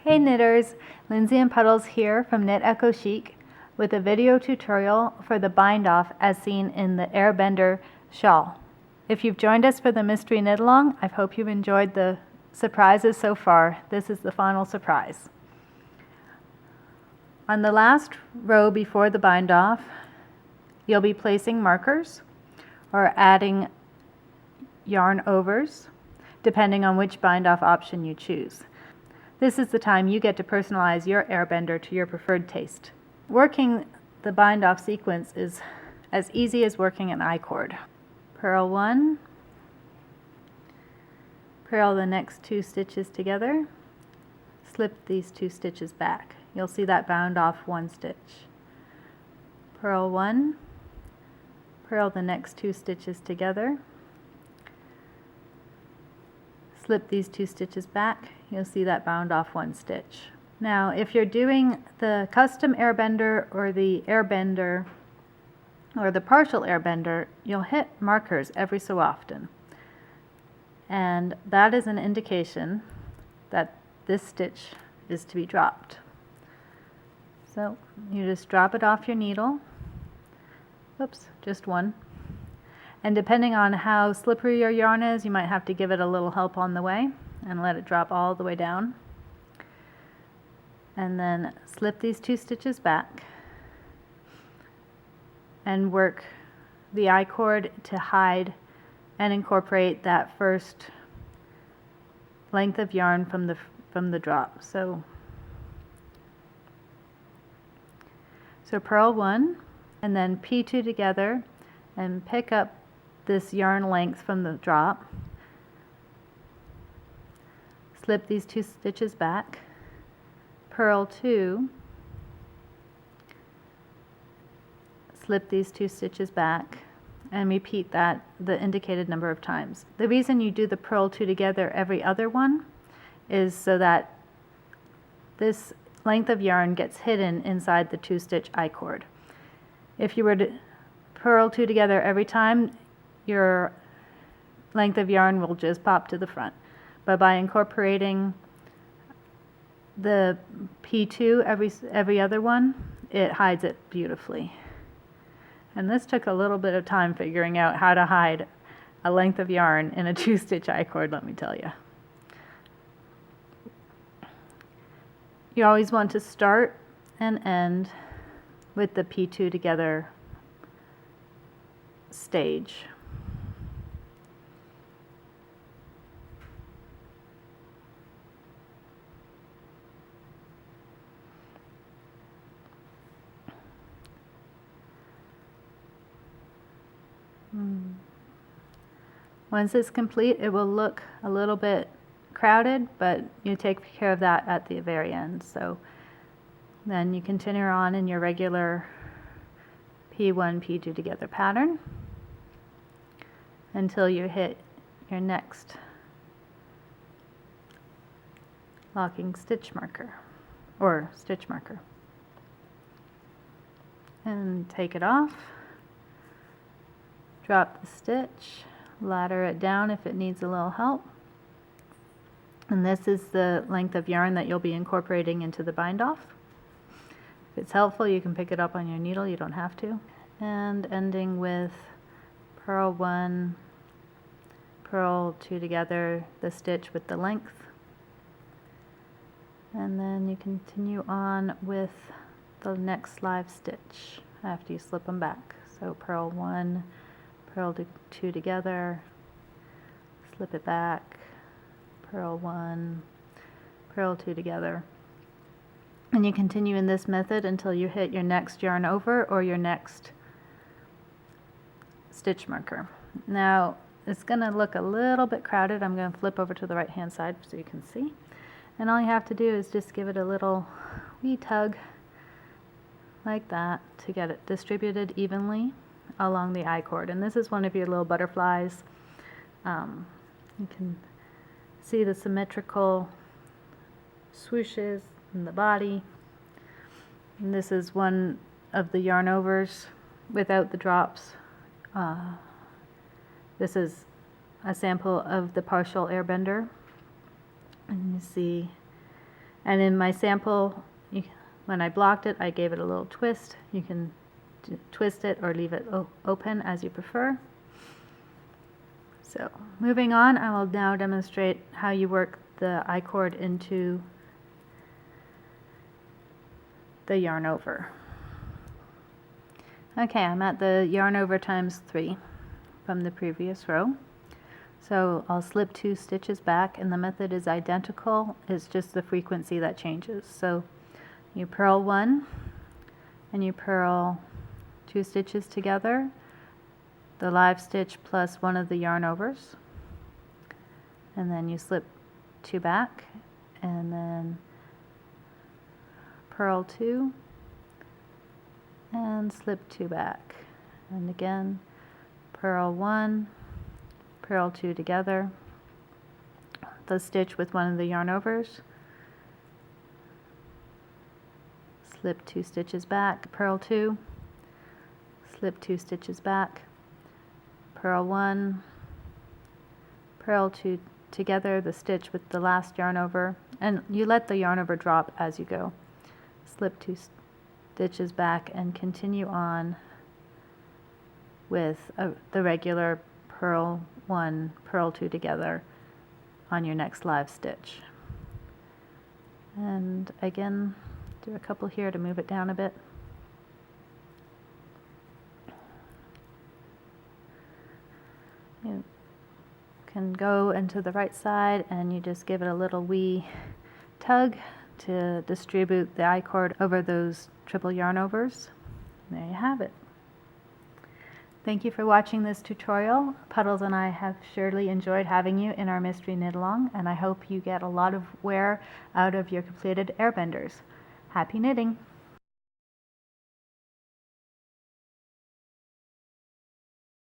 Hey knitters, Lindsay and Puddles here from Knit Echo Chic with a video tutorial for the bind off as seen in the Airbender shawl. If you've joined us for the mystery knit along, I hope you've enjoyed the surprises so far. This is the final surprise. On the last row before the bind off, you'll be placing markers or adding yarn overs, depending on which bind off option you choose. This is the time you get to personalize your airbender to your preferred taste. Working the bind off sequence is as easy as working an I-cord. Purl 1, purl the next 2 stitches together, slip these 2 stitches back. You'll see that bound off 1 stitch. Purl 1, purl the next 2 stitches together, slip these 2 stitches back. You'll see that bound off 1 stitch. Now if you're doing the custom airbender or the airbender or the partial airbender, you'll hit markers every so often, and that is an indication that this stitch is to be dropped. So you just drop it off your needle. Oops, just one. And depending on how slippery your yarn is, you might have to give it a little help on the way and let it drop all the way down. And then slip these 2 stitches back and work the I-cord to hide and incorporate that first length of yarn from the drop. So purl 1 and then P2 together and pick up this yarn length from the drop. Slip these 2 stitches back, purl 2, slip these 2 stitches back, and repeat that the indicated number of times. The reason you do the purl 2 together every other one is so that this length of yarn gets hidden inside the 2-stitch I-cord. If you were to purl 2 together every time, your length of yarn will just pop to the front. But by incorporating the P2 every other one, it hides it beautifully. And this took a little bit of time figuring out how to hide a length of yarn in a 2-stitch I-cord, let me tell you. You always want to start and end with the P2 together stage. Once it's complete, it will look a little bit crowded, but you take care of that at the very end. So then you continue on in your regular P1, P2 together pattern until you hit your next locking stitch marker or stitch marker. And take it off, drop the stitch, ladder it down if it needs a little help. And this is the length of yarn that you'll be incorporating into the bind off. If it's helpful, you can pick it up on your needle, you don't have to. And ending with purl 1, purl 2 together, the stitch with the length. And then you continue on with the next live stitch after you slip them back. So purl 1, purl 2 together, slip it back, purl 1, purl 2 together. And you continue in this method until you hit your next yarn over or your next stitch marker. Now it's going to look a little bit crowded. I'm going to flip over to the right hand side so you can see. And all you have to do is just give it a little wee tug like that to get it distributed evenly along the I-cord. And this is one of your little butterflies. You can see the symmetrical swooshes in the body. And this is one of the yarn overs without the drops. This is a sample of the partial airbender. And you see And in my sample, when I blocked it, I gave it a little twist. You can twist it or leave it open as you prefer. So moving on, I will now demonstrate how you work the I-cord into the yarn over. Okay, I'm at the yarn over times 3 from the previous row. So I'll slip 2 stitches back, and the method is identical, it's just the frequency that changes. So you purl 1 and you purl 2 stitches together, the live stitch plus one of the yarn overs, and then you slip 2 back and then purl 2 and slip 2 back, and again purl 1, purl 2 together, the stitch with one of the yarn overs, slip 2 stitches back, purl 2, slip 2 stitches back, purl 1, purl 2 together, the stitch with the last yarn over, and you let the yarn over drop as you go. Slip 2 stitches back and continue on with the regular purl 1, purl 2 together on your next live stitch. And again, do a couple here to move it down a bit. You can go into the right side and you just give it a little wee tug to distribute the I-cord over those triple yarn overs. And there you have it. Thank you for watching this tutorial. Puddles and I have surely enjoyed having you in our mystery knit along, and I hope you get a lot of wear out of your completed airbenders. Happy knitting!